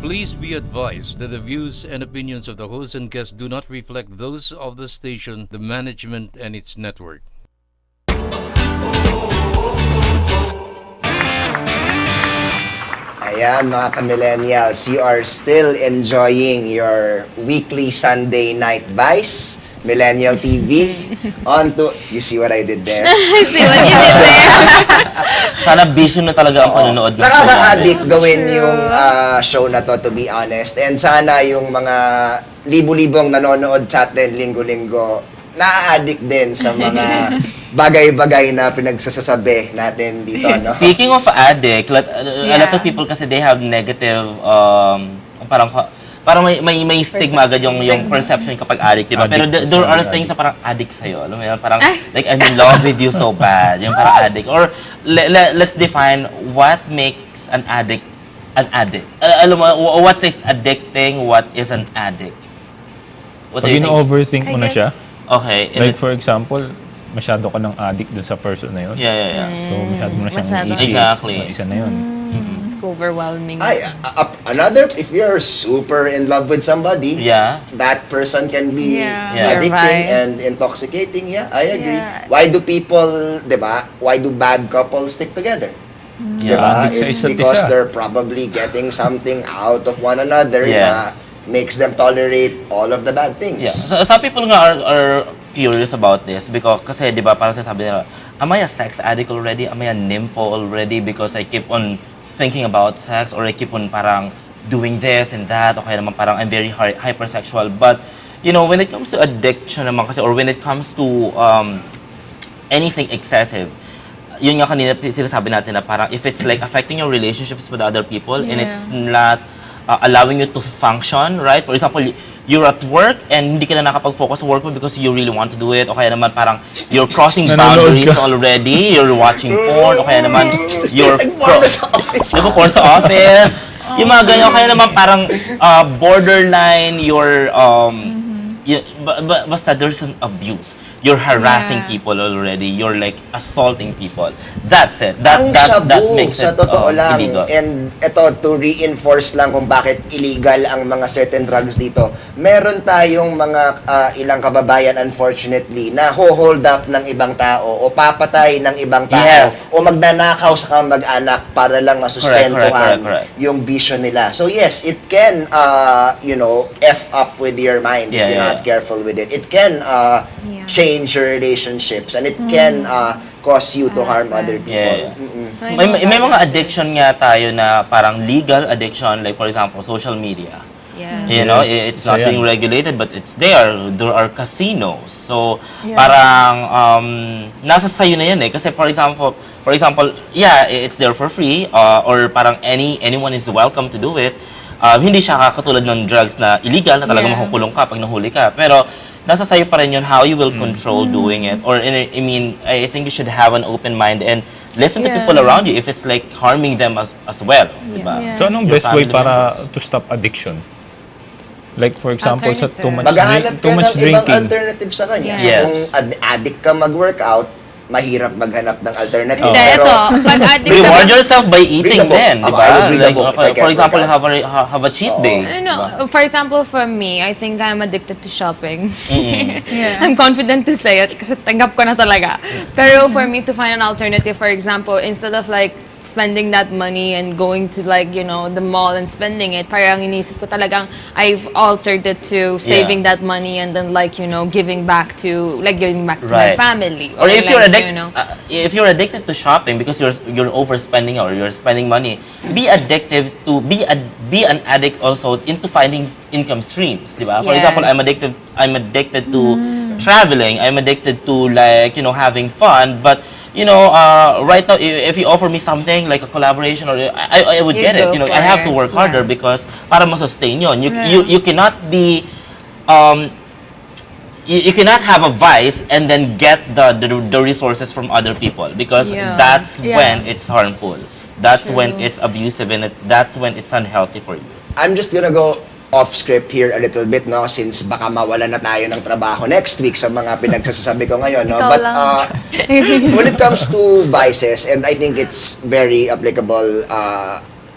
Please be advised that the views and opinions of the host and guests do not reflect those of the station, the management, and its network. Ayan mga ka-millennials, you are still enjoying your weekly Sunday night vice, Millennial TV. On to, you see what I did there? I see what you did there. Sana vision na talaga ang panonood ng show. Nakaka-addict gawin yung show na to be honest. And sana yung mga libu-libong nanonood sa atin linggo-linggo, na-addict din sa mga bagay-bagay na pinagsasasabi natin dito, no? Speaking of addict, a lot of people kasi they have negative, parang may stigma agad yung perception kapag addict, diba? Pero there are things na parang addict sa'yo. Alam mo yun? Parang, like, I'm in love with you so bad. Yung parang addict. Or, let's define what makes an addict an addict. Alam mo, what's addicting, what is an addict? What Pag ino-overthink mo na siya, okay. like for example, masyado ka ng addict dun sa person na yun. Yeah. So, masyado mo na siyang Masyado. isip. Exactly. Isa na yun. It's overwhelming. Another, if you're super in love with somebody, Yeah. that person can be Yeah. addicting Your and intoxicating. Yeah, I agree. Yeah. Why do people, diba? Why do bad couples stick together? Yeah. Diba? Addict sa It's isa't because isa. they're probably getting something out of one another Yes. na makes them tolerate all of the bad things. Yeah. So, some people nga are curious about this because kasi 'di ba parang sabi nila, am I a sex addict already? Am I a nympho already because I keep on thinking about sex or I keep on parang doing this and that o kaya naman parang I'm very hypersexual. But you know, when it comes to addiction naman kasi or when it comes to anything excessive, yun nga kanina sinasabi natin na parang if it's like affecting your relationships with other people and it's not allowing you to function, right? For example, you're at work and hindi ka na nakapag-focus sa work mo because you really want to do it o kaya naman parang you're crossing boundaries already, you're watching porn o kaya naman you're Porn sa office. porn sa office. Yung mga ganyan, o kaya naman parang borderline, you're basta there's an abuse. You're harassing people already. You're like assaulting people. That's it. That makes sa it totoo lang. illegal. And ito, to reinforce lang kung bakit illegal ang mga certain drugs dito. Meron tayong mga ilang kababayan, unfortunately, na hold up ng ibang tao o papatay ng ibang tao Yes. o magnanakaw sa kamag-anak para lang masustentuhan Correct. yung vision nila. So yes, it can, F up with your mind if you're not careful with it. It can change your relationships and it can cause you to harm other people. Yeah. So, May mga addiction nga tayo na parang legal addiction, like for example, social media. Yeah. You know, it's not So, being regulated but it's there. There are casinos. So, Yeah. parang nasa sayo na yan eh. Kasi for example, yeah, it's there for free or parang anyone is welcome to do it. Hindi siya katulad ng drugs na illegal na talagang makukulong ka pag nahuli ka. Pero nasa sayo pa rin yun how you will control doing it. Or I think you should have an open mind and listen to people around you if it's like harming them as well. Diba? Yeah. So, anong Your best way family para members. to stop addiction? Like for example, sa too much, Maghahanap too ka much ng ibang drinking. alternative sa kanya. Yes. Kung addict ka mag-workout, mahirap maghanap ng alternative. Hindi, ito. Pag addict ka Reward yourself by eating Read a book. then, di I ba? would read a book if I For can't example, work have a cheat day. For example, for me, I think I'm addicted to shopping. I'm confident to say it kasi tanggap ko na talaga. Pero for me to find an alternative, for example, instead of like spending that money and going to like, the mall and spending it, parang inisip ko talagang I've altered it to saving that money and then like, giving back to my family. Or if like, you're if you're addicted to shopping because you're overspending or you're spending money, be an addict also into finding income streams, di ba? For example, I'm addicted to traveling. I'm addicted to like, having fun, but right now, if you offer me something like a collaboration, or I would get it. I have to work harder because para ma-sustain yun. You cannot be, you cannot have a vice and then get the resources from other people because that's when it's harmful. That's when it's abusive and that's when it's unhealthy for you. I'm just gonna go off script here a little bit, no, since baka mawala na tayo ng trabaho next week sa mga pinagsasabi ko ngayon, no. But when it comes to vices, and I think it's very applicable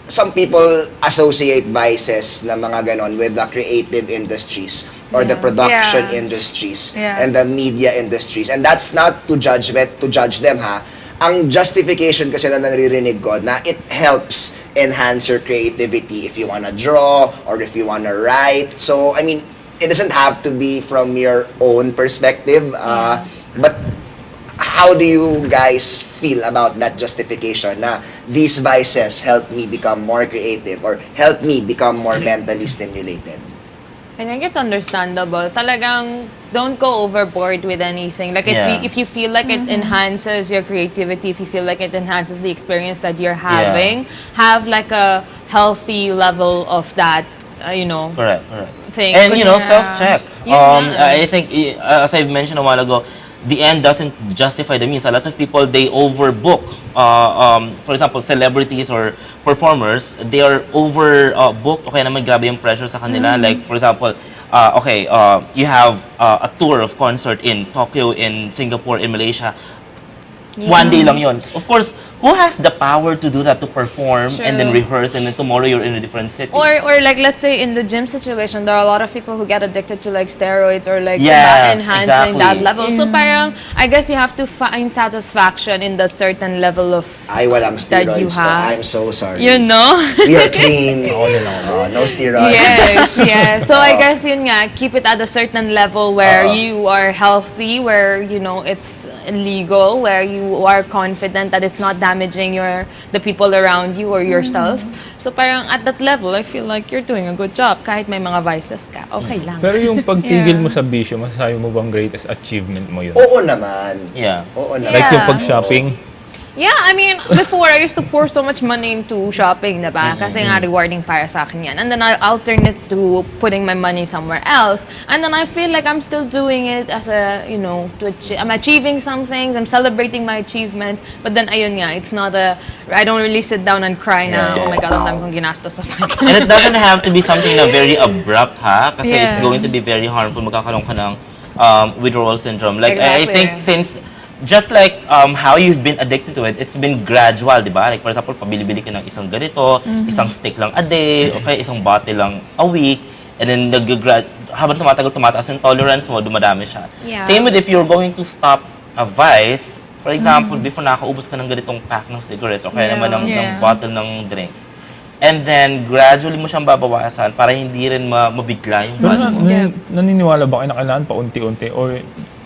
some people associate vices na mga ganon with the creative industries or the production industries and the media industries. And that's not to judge them, ha. Ang justification kasi na naririnig ko na it helps enhance your creativity if you wanna draw or if you wanna write. So, I mean, it doesn't have to be from your own perspective, but how do you guys feel about that justification na these vices help me become more creative or help me become more mentally stimulated? I think it's understandable. Talagang don't go overboard with anything. Like if you feel like it enhances your creativity, if you feel like it enhances the experience that you're having, have like a healthy level of that, Correct. thing. And self-check. Yeah. I think as I've mentioned a while ago, the end doesn't justify the means. A lot of people, they overbook. For example, celebrities or performers, they are overbooked. Okay naman, grabe yung pressure sa kanila. Like, for example, you have a tour of concert in Tokyo, in Singapore, in Malaysia. One day lang yun. Of course, who has the power to do that, to perform and then rehearse, and then tomorrow you're in a different city? Or like, let's say in the gym situation, there are a lot of people who get addicted to like steroids or like enhancing that level. So parang, I guess you have to find satisfaction in the certain level of Ay, walang that you steroids to. have. I'm so sorry. You know? We are clean. No steroids. Yes. So I guess yun nga, keep it at a certain level where you are healthy, where it's legal, where you are confident that it's not damaging the people around you or yourself. So parang at that level, I feel like you're doing a good job kahit may mga vices ka. Okay lang. Pero yung pagtigil mo sa bisyo, masasabi mo bang greatest achievement mo yun? Oo naman. Yeah. Oo naman. Like yung pag-shopping? Yeah, I mean, before I used to pour so much money into shopping, diba? Kasi nga rewarding para sa akin yan. And then I alternate to putting my money somewhere else. And then I feel like I'm still doing it as I'm achieving some things, I'm celebrating my achievements. But then ayun nga, it's not I don't really sit down and cry na, oh my God, ang dami kong ginastos sa mga. And it doesn't have to be something na very abrupt, ha? Kasi it's going to be very harmful. Magkakaroon ka ng withdrawal syndrome. Like, I think since just like how you've been addicted to it, it's been gradual, di ba? Like for example, pabili-bili ka ng isang ganito, isang stick lang a day, okay, isang bottle lang a week, and then habang tumataas yung tolerance mo, dumadami siya. Yeah. Same with if you're going to stop a vice, for example, before nakakaubos ka ng ganitong pack ng cigarettes, okay naman ng bottle ng drinks. And then, gradually mo siyang babawasan para hindi rin mabigla yung body mo. Naniniwala ba kayo na kailangan paunti-unti or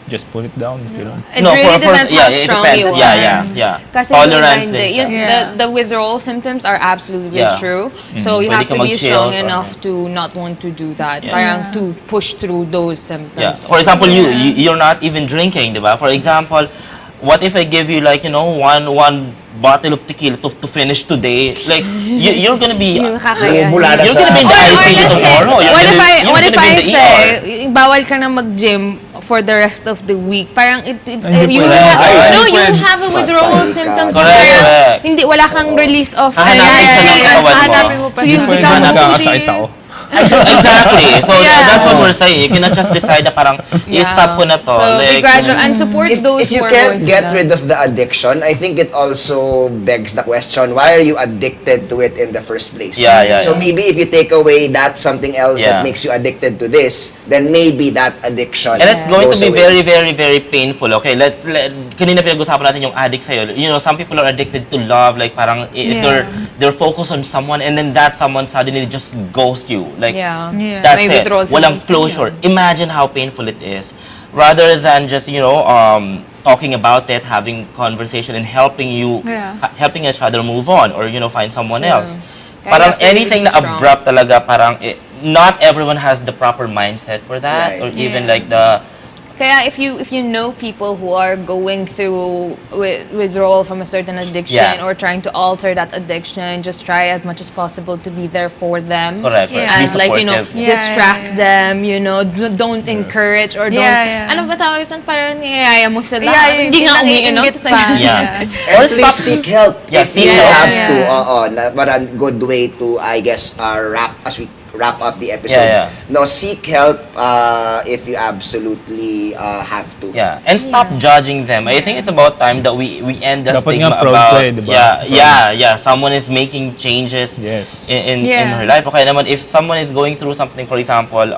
just put it down? It really depends how strong you are. Yeah. Kasi Tolerance din din. the withdrawal symptoms are absolutely true. So you have to be strong enough to not want to do that. Parang to push through those symptoms. Yeah. For example, you're not even drinking, diba? For example, what if I give you like, one bottle of tequila to finish today? Like, you're gonna be... You're gonna be in the ICU tomorrow. What if I say, bawal ka na mag-gym for the rest of the week? Parang you will have a withdrawal symptoms. Correct. Hindi, wala kang release of Hanapin mo. So you become Exactly. So that's what we're saying. You cannot just decide na parang i-stop ko na to. So be gradual and support those if you who are can't going get through rid of the addiction, I think it also begs the question, why are you addicted to it in the first place? So maybe if you take away that something else that makes you addicted to this, then maybe that addiction and it's going to be away. very, very, very painful. Okay, kanina pinag-usapan natin yung addict sa'yo. Some people are addicted to love. Like parang if they're focused on someone and then that someone suddenly just ghosts you. Like, that's May it. withdrawal Walang closure. Imagine how painful it is. Rather than just, talking about it, having conversation and helping helping each other move on or, find someone else. Parang anything na abrupt talaga, parang not everyone has the proper mindset for that or even like the... Kaya if you know people who are going through withdrawal from a certain addiction or trying to alter that addiction, just try as much as possible to be there for them. Correct. And distract them, don't encourage or don't ano ba tawag yun, parang niyayaya mo sila. Hindi nga umiinom. Or please seek help if you have to. But a good way to, I guess, wrap as we wrap up the episode. Yeah, No, seek help if you absolutely have to. Yeah, and stop judging them. I think it's about time that we end the Dapat stigma nga proud about ka diba? yeah. Someone is making changes Yes. in Yeah. her life. Okay naman, if someone is going through something, for example,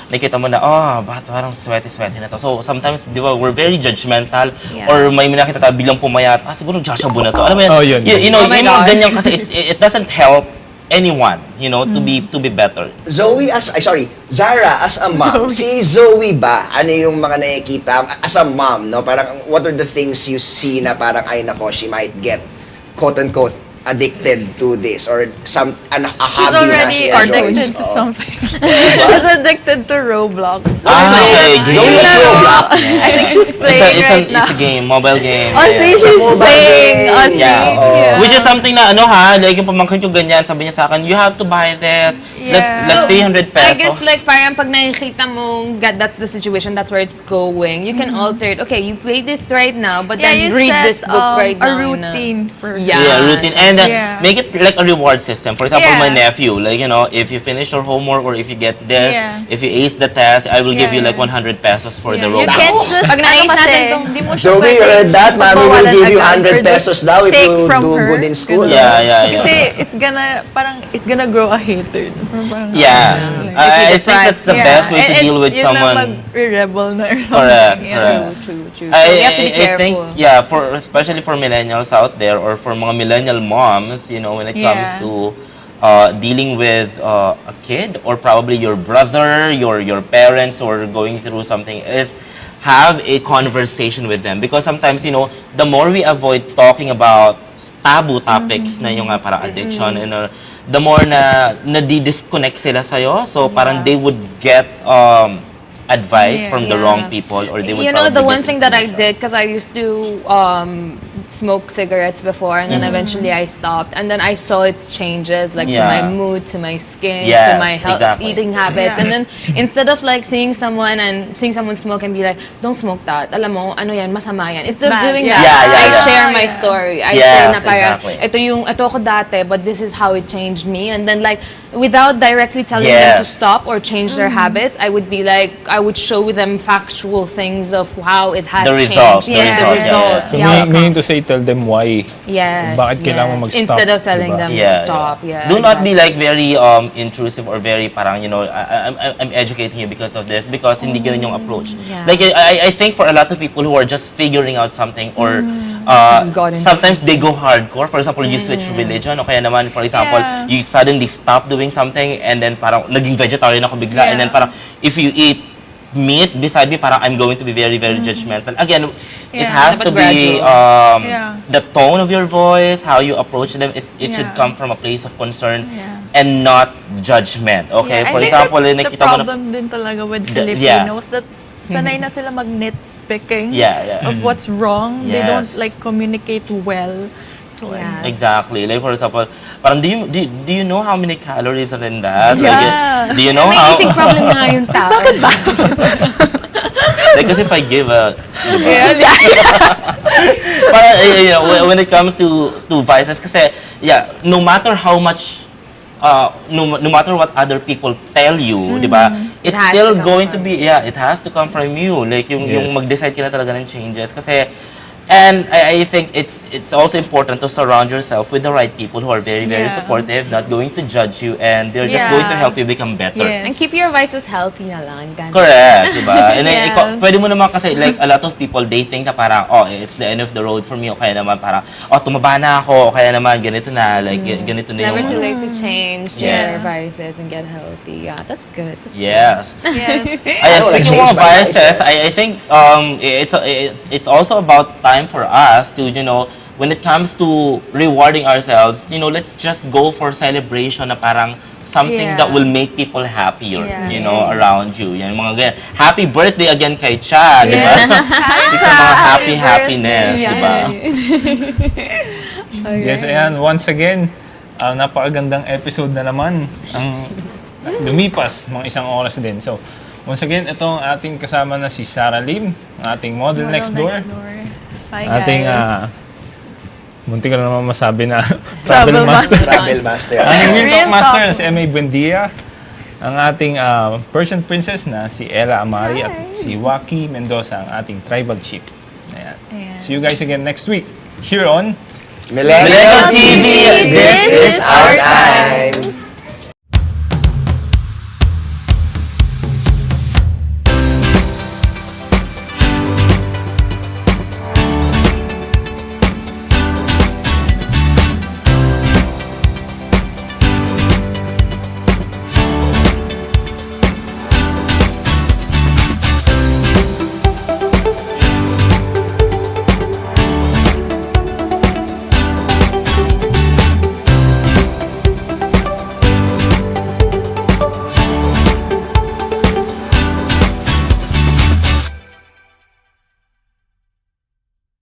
nakita mo na, bakit parang sweaty na to. So, sometimes, di ba, we're very judgmental. Yeah. Or may nakita tayo biglang pumayat, siguro Joshua na to. Alam mo yan, Oh, yun. you know, Oh my yung mga gosh. ganyan kasi it doesn't help anyone, you know, to be better. Zara, as a mom, si Zoe ba, ano yung mga nakikita, as a mom, no? Parang, what are the things you see na parang, ay nako, she might get, quote-unquote, addicted to this, or a She's hobby na already she addicted enjoys. to something. She's addicted to Roblox. Okay, Zoe, what's Roblox? I think she's playing right now. It's a game, mobile game. Oh, see, she's mobile playing. game. Oh, see. Yeah. Yeah. Which is something na like yung pamangkin ko ganyan, sabi niya sa akin, you have to buy this. Yeah. Let's 300 pesos. I guess like parang pag nakikita mo that's the situation, that's where it's going. You can alter it. Okay, you play this right now, but Yeah, then you read set this book right a now. routine for Yeah. Yeah, routine. And Yeah. make it like a reward system. For example, Yeah. my nephew, like, you know, if you finish your homework or if you get this, Yeah. if you ace the test, I will give you Yeah. like 100 pesos for the You Roblox. can't just, Pag nais kasi, natin tong- hindi mo siya Zoe, you pwedeng heard that? Mommy will pagbawalan give you agad 100 or just pesos daw if take you from do her. good in school. Yeah. Kasi it's gonna grow a hatred. Parang, Yeah. I think that's the best way to deal with someone. mag-rebel na or something. Correct, Yeah. correct. True. So you have to be I think, careful. yeah, especially for millennials out there or for mga millennial moms, you know, when it comes Yeah. to dealing with a kid or probably your brother, your parents or going through something is have a conversation with them because sometimes, you know, the more we avoid talking about taboo topics na yung parang addiction and the more na di-disconnect sila sa'yo, so parang they would get advice Yeah. from the wrong people or they would You know, the probably one get thing that I influenced. did, because I used to smoke cigarettes before, and then eventually I stopped, and then I saw its changes, like to Yeah. my mood, to my skin, Yes, to my health, exactly. eating habits, Yeah. and then instead of like seeing someone smoke and be like, don't smoke that, alam mo, ano yan, masama yan. Instead of Bad, doing yeah. that, Yeah, I yeah. share my Yeah. story. I Yes, say na parang, exactly. ito ako dati, but this is how it changed me, and then like, without directly telling them to Yes. stop or change their habits, I would be like, I would show them factual things of how it has The changed. result, the Yes, the result, yeah, results. So, Yeah. meaning to say, tell them why. Yes. Bakit kailangan yes. mag-stop, Instead of telling diba? them to Yeah, stop. Yeah. Do not be exactly. like very intrusive or very parang, you know, I'm educating you because of this because hindi ganun yung approach. Yeah. Like I think for a lot of people who are just figuring out something or Just got into sometimes they go hardcore. For example, you switch religion o kaya naman for example, Yeah. you suddenly stop doing something and then parang naging vegetarian ako bigla and then Yeah. parang if you eat meat beside me, parang I'm going to be very, very judgmental. Again, it Yeah. has Dapat to be gradual. Yeah. the tone of your voice, how you approach them. It should Yeah. come from a place of concern Yeah. and not judgment. Okay, Yeah, for I think example, that's the nakita mo na problem din talaga with The- Filipinos that sanay na sila mag-nitpicking Yeah. of what's wrong. They don't Yes. like communicate well. So, Yeah. Exactly. Like for example, parang do you know how many calories are in that? Yeah. Like, do you know May how? eating problem na yung tao. Bakit ba? Like, kasi if I give a, yeah. parang, you know, when it comes to vices, kasi, yeah, no matter how much, no matter what other people tell you, di ba, it's has still to come going to from be, yeah, it has to come from you. Like, yung Yes. mag-decide ka na talaga ng changes. Kasi, and I think it's also important to surround yourself with the right people who are very, very Yeah. supportive, not going to judge you, and they're just going to Yes. help you become better. Yes. And keep your vices healthy na lang. Ganun. Correct, diba? And then, Yes. pwede mo naman kasi, like, a lot of people, they think na parang, oh, it's the end of the road for me, o kaya naman parang, oh, tumaba na ako, o kaya naman, ganito na, like, ganito It's na never yung... too late to change Yeah. your vices and get healthy. Yeah, that's good. That's Yes. Yes. Ayan, wanna speaking change of my vices, vices. I think it's also about time for us to, you know, when it comes to rewarding ourselves, you know, let's just go for celebration na parang something Yeah. that will make people happier, Yeah. you know, around you. Yan, mga ganyan. Happy birthday again kay Cha, di ba? It's a mga happiness, di ba? Yes, ayan. Once again, napakagandang episode na naman. Ang lumipas, mga isang oras din. So, once again, ito ang ating kasama na si Sarah Lim, ang ating model next door. Hi, guys. Ating, munti ko na naman masabi na Travel travel master. Travel master. Ang Real Real Talk Master Talk. na si M.A. Buendia. ang ating Persian princess na si Ella Amari at si Waki Mendoza, ang ating tribal chief. Ayan. See you guys again next week here on Millennial TV, this is our time!